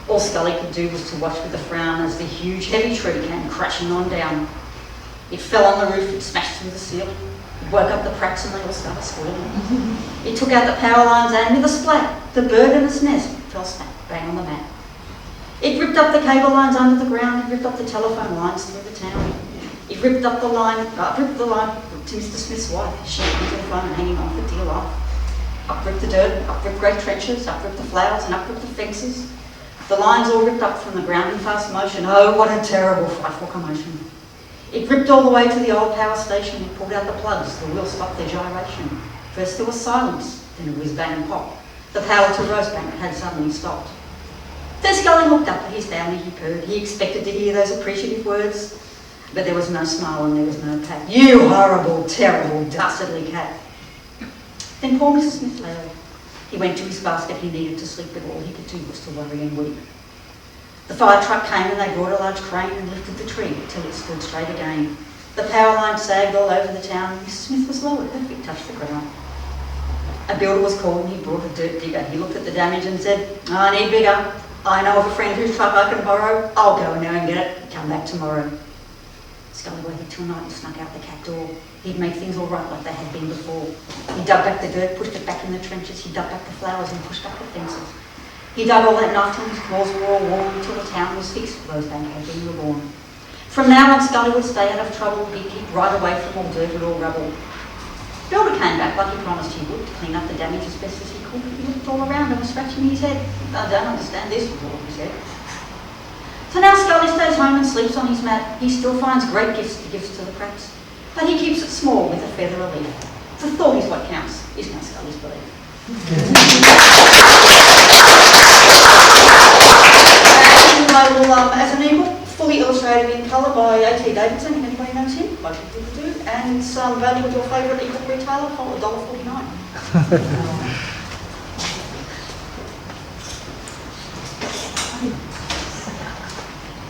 All Scully could do was to watch with a frown as the huge heavy tree came crashing on down. It fell on the roof, it smashed through the ceiling. It woke up the cracks and they all started squealing. It took out the power lines and with a splat, the bird and its nest fell smack bang on the mat. It ripped up the cable lines under the ground, it ripped up the telephone lines through the town. It ripped up the line to Mr. Smith's wife. She had the telephone hanging on for dear life. Up ripped the dirt, up ripped great trenches, up ripped the flowers and up ripped the fences. The lines all ripped up from the ground in fast motion. Oh, what a terrible, frightful commotion. It ripped all the way to the old power station. It pulled out the plugs, the wheels stopped their gyration. First there was silence, then a whiz bang and pop. The power to Rosebank had suddenly stopped. Then Scully looked up at his family, he purred. He expected to hear those appreciative words, but there was no smile and there was no pat. You horrible, terrible, dastardly cat. Then poor Mrs. Smith lay away. He went to his basket, he needed to sleep, but all he could do was to worry and weep. The fire truck came and they brought a large crane and lifted the tree till it stood straight again. The power line sagged all over the town. Mrs. Smith was lowered, her feet touched the ground. A builder was called and he brought a dirt digger. He looked at the damage and said, I need bigger. I know of a friend whose truck I can borrow. I'll go now and get it. Come back tomorrow. Scully waited till night and snuck out the cat door. He'd make things all right like they had been before. He dug back the dirt, pushed it back in the trenches. He dug back the flowers and pushed back the fences. He dug all that night till his claws were all warm, until the town was fixed. Rosebank had been reborn. From now on, Scully would stay out of trouble. He'd keep right away from all dirt and all rubble. Builder came back like he promised he would, to clean up the damage as best as he could. He looked all around and was scratching his head. I don't understand this, was all he said. So now Scully stays home and sleeps on his mat. He still finds great gifts he gives to the cracks, but he keeps it small with a feather a leaf. The thought is what counts, is now Scully's belief. Available as an ebook, fully illustrated in colour by A.T. Davidson, if anybody knows him, most people do, and it's available at your favourite ebook retailer for $1.49.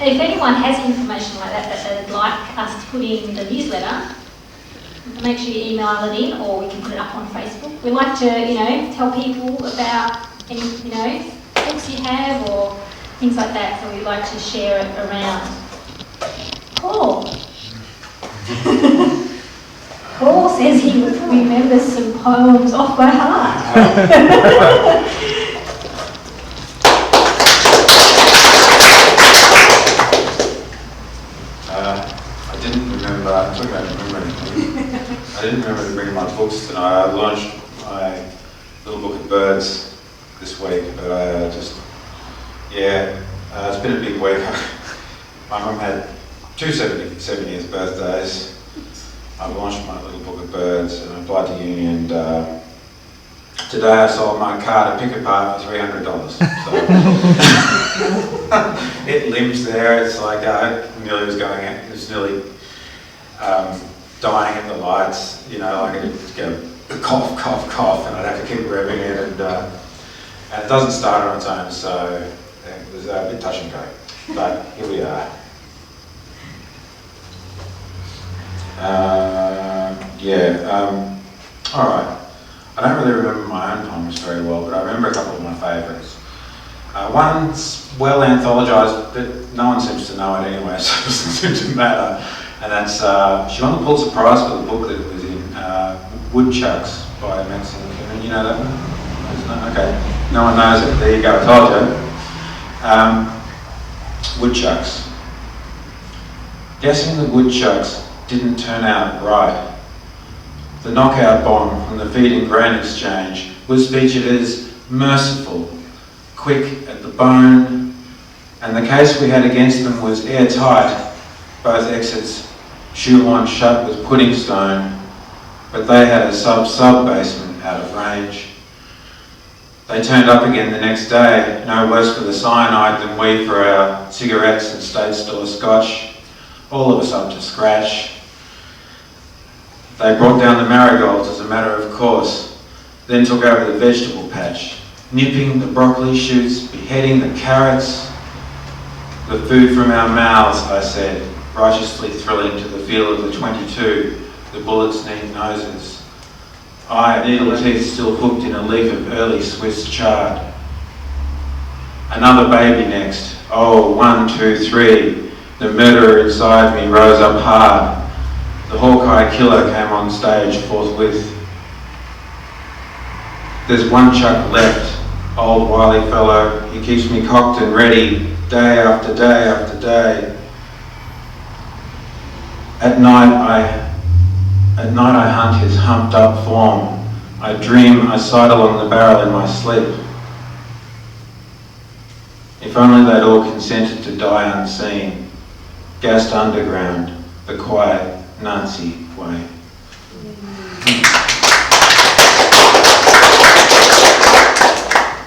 If anyone has information like that they'd like us to put in the newsletter, make sure you email it in, or we can put it up on Facebook. We like to, tell people about any, books you have or things like that, so we like to share it around. Paul. Paul says he remembers some poems off by heart. I didn't remember to bring my books tonight. I launched my little book of birds this week, but it's been a big week. My mum had two 70th birthdays. I launched my little book of birds and I applied to uni, and today I sold my car to pick apart for $300. So it limps there. It's like nearly was going out. It was nearly dying at the lights, like it'd go cough, and I'd have to keep revving it, and it doesn't start on its own, so it was a bit touch and go. But here we are. All right. I don't really remember my own poems very well, but I remember a couple of my favourites. One's well anthologised, but no one seems to know it anyway, so it doesn't seem to matter. And that's, she won the Pulitzer Prize for the book that it was in, Woodchucks by Maxine Kiernan. You know that one? Okay, no one knows it. There you go, I told you. Woodchucks. Guessing the woodchucks didn't turn out right. The knockout bomb from the feed and grain exchange was featured as merciful, quick at the bone, and the case we had against them was airtight, both exits shoehorned shut with pudding stone, but they had a sub-basement out of range. They turned up again the next day, no worse for the cyanide than we for our cigarettes and State Store scotch, all of us up to scratch. They brought down the marigolds as a matter of course, then took over the vegetable patch, nipping the broccoli shoots, beheading the carrots. The food from our mouths, I said, righteously thrilling to the feel of the 22, the bullets' neat noses. I, needle teeth still hooked in a leaf of early Swiss chard. Another baby next. Oh, 1, 2, 3. The murderer inside me rose up hard. The Hawkeye killer came on stage forthwith. There's one chuck left, old wily fellow. He keeps me cocked and ready, day after day after day. At night I hunt his humped up form. I dream I sidle on the barrel in my sleep. If only they'd all consented to die unseen, gassed underground, the quiet Nazi way.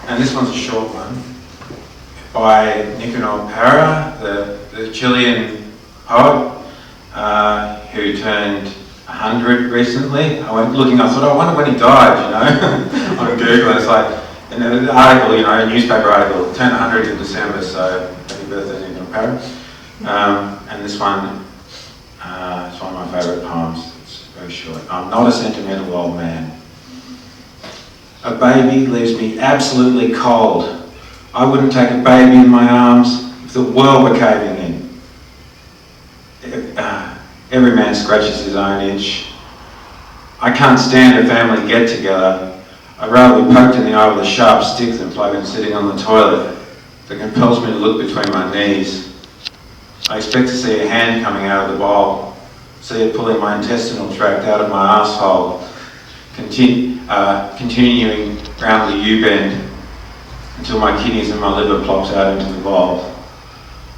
And this one's a short one, by Nicanor Parra, the Chilean poet, who turned 100 recently. I went looking, I thought, I wonder when he died, you know, on Google. It's like, in an article, you know, a newspaper article, turned 100 in December, so happy birthday, Nicanor Parra. And this one, it's one of my favourite poems. It's very short. I'm not a sentimental old man. A baby leaves me absolutely cold. I wouldn't take a baby in my arms if the world were caving in. Every man scratches his own itch. I can't stand a family get-together. I'd rather be poked in the eye with a sharp stick than plug sitting on the toilet that compels me to look between my knees. I expect to see a hand coming out of the bowl, see it pulling my intestinal tract out of my asshole, continuing round the U-bend until my kidneys and my liver plops out into the bowl.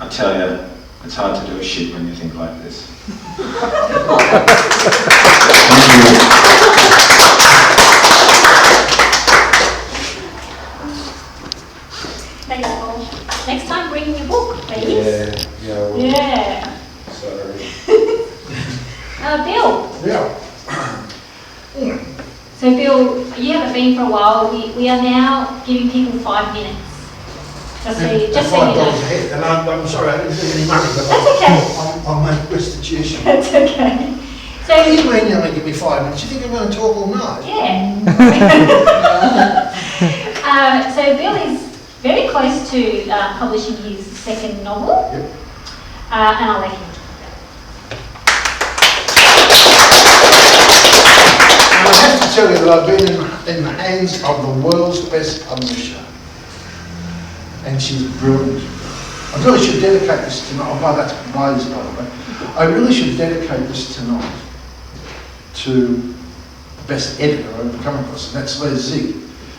I tell you, it's hard to do a shit when you think like this. Thanks, Paul. Next time, bring your book, please. Yeah, well, Yeah. sorry. Bill. Yeah. So, Bill, you haven't been for a while. We are now giving people 5 minutes. Just so you $5 know. a head, and I'm sorry, I didn't do any money, but That's okay. I'll make restitution. That's okay. So, What do you mean you only give me 5 minutes? You think I'm going to talk all night? yeah. So Bill is very close to publishing his second novel. Yep. And I'll let him. And I have to tell you that I've been in the hands of the world's best publisher. And she's brilliant. I really should dedicate this tonight. Oh, well, that's Blaise, by the way. I really should dedicate this tonight to the best editor I've ever come across, and that's Les Zig.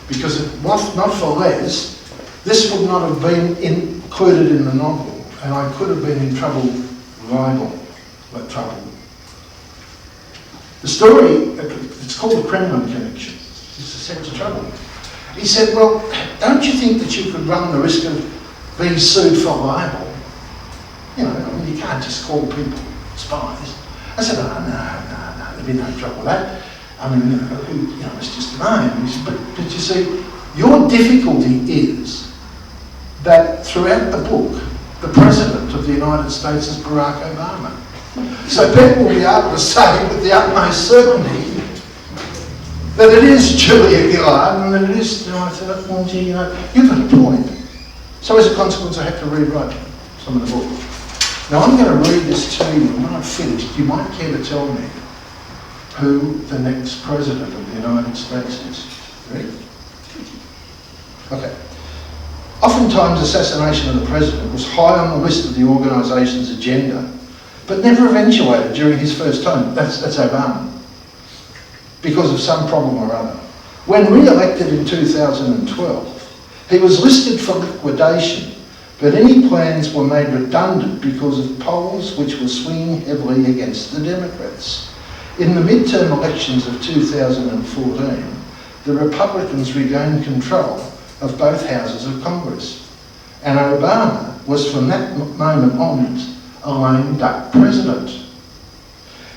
Because if not for Les, this would not have been included in the novel, and I could have been in trouble, trouble. The story, it's called The Kremlin Connection. It's a sense of trouble. He said, well, don't you think that you could run the risk of being sued for libel? You know, I mean, you can't just call people spies. I said, oh, no, there'd be no trouble with that. I mean, it's just a name. He said, but you see, your difficulty is that throughout the book, the President of the United States is Barack Obama. So people will be able to say with the utmost certainty that it is Julia Gillard and that it is, I thought, well, gee, you've got a point. So as a consequence, I had to rewrite some of the book. Now I'm going to read this to you, and when I've finished, you might care to tell me who the next President of the United States is. Ready? Okay. Oftentimes, assassination of the President was high on the list of the organisation's agenda, but never eventuated during his first term. That's Obama. Because of some problem or other. When re-elected in 2012, he was listed for liquidation but any plans were made redundant because of polls which were swinging heavily against the Democrats. In the midterm elections of 2014, the Republicans regained control of both houses of Congress, and Obama was from that moment onwards a lame duck president.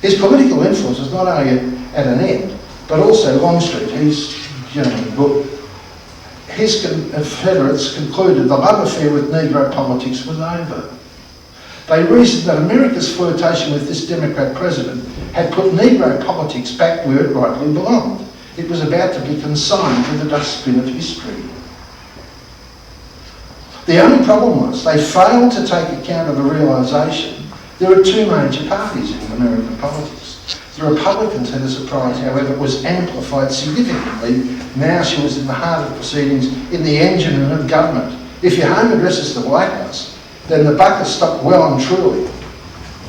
His political influence was not only at an end, but also Longstreet, his book. His Confederates concluded the love affair with Negro politics was over. They reasoned that America's flirtation with this Democrat president had put Negro politics back where it rightly belonged. It was about to be consigned to the dustbin of history. The only problem was they failed to take account of the realisation there are two major parties in American politics. The Republicans had a surprise, however, it was amplified significantly. Now she was in the heart of proceedings, in the engine room of government. If your home address is the White House, then the buck has stopped well and truly.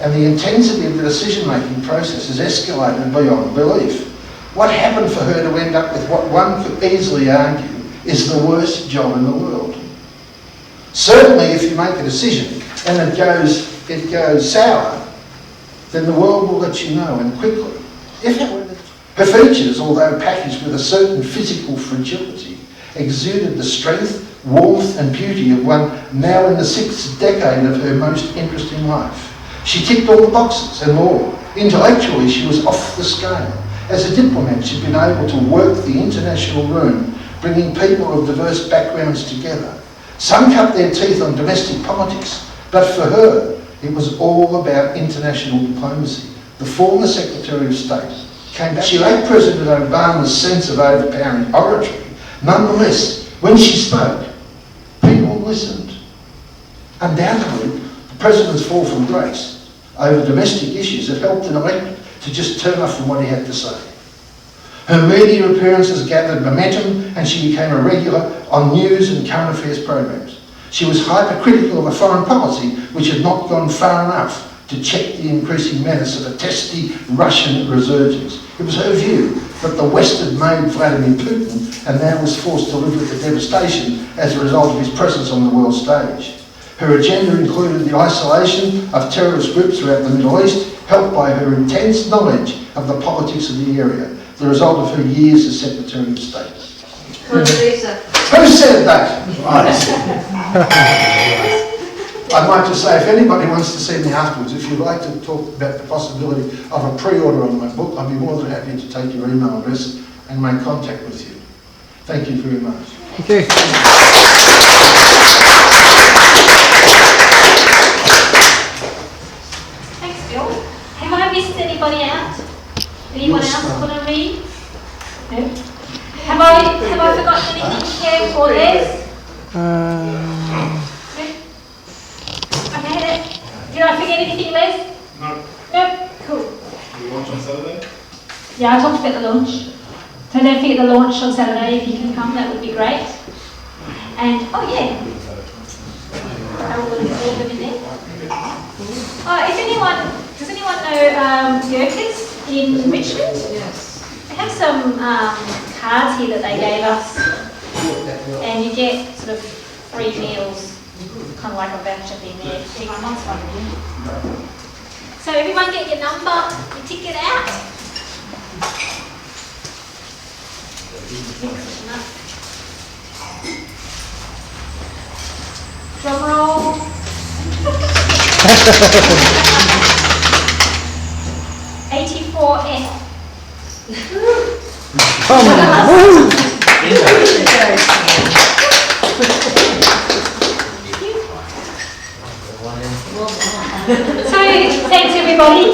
And the intensity of the decision-making process has escalated beyond belief. What happened for her to end up with what one could easily argue is the worst job in the world? Certainly if you make a decision and it goes sour, then the world will let you know, and quickly. Her features, although packaged with a certain physical fragility, exuded the strength, warmth and beauty of one now in the 6th decade of her most interesting life. She ticked all the boxes and more. Intellectually, she was off the scale. As a diplomat, she'd been able to work the international room, bringing people of diverse backgrounds together. Some cut their teeth on domestic politics, but for her, it was all about international diplomacy. The former Secretary of State came back. She lacked President Obama's sense of overpowering oratory. Nonetheless, when she spoke, people listened. Undoubtedly, the President's fall from grace over domestic issues had helped an electorate to just turn off from what he had to say. Her media appearances gathered momentum and she became a regular on news and current affairs programs. She was hypercritical of a foreign policy which had not gone far enough to check the increasing menace of a testy Russian resurgence. It was her view that the West had made Vladimir Putin and now was forced to live with the devastation as a result of his presence on the world stage. Her agenda included the isolation of terrorist groups throughout the Middle East, helped by her intense knowledge of the politics of the area, the result of her years as Secretary of State. Who said that? I'd like to say, if anybody wants to see me afterwards, if you'd like to talk about the possibility of a pre-order on my book, I'd be more than happy to take your email address and make contact with you. Thank you very much. Thank you. Thanks, Bill. Have I missed anybody out? Anyone else want to read? No? Have I forgotten anything, Kev or Les? Okay, did I forget anything, Les? No. No? Cool. Do you launch on Saturday? Yeah, I talked about the launch. So don't forget the launch on Saturday. If you can come, that would be great. And, oh yeah. Harold will all them in there. Oh, does anyone know Yerkes in Richmond? Yes. They have some cards here that they gave us. And you get sort of free meals, kind of like a voucher thing there. Anyone wants one? So everyone get your number, your ticket out. Drum roll. (84F). Come on. So thanks everybody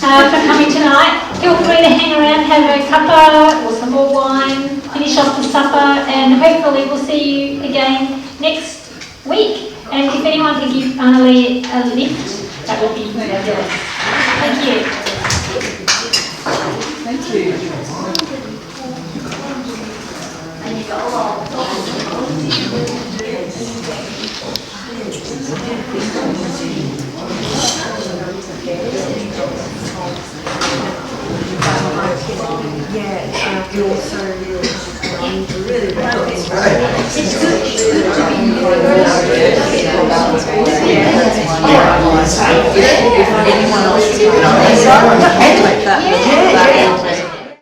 for coming tonight. Feel free to hang around, have a cuppa or some more wine, finish off the supper, and hopefully we'll see you again next week. And if anyone can give Annalie a lift, that would be fabulous. Thank you. Thank you. And you go along. Yeah, you're so Really well. Anyone else?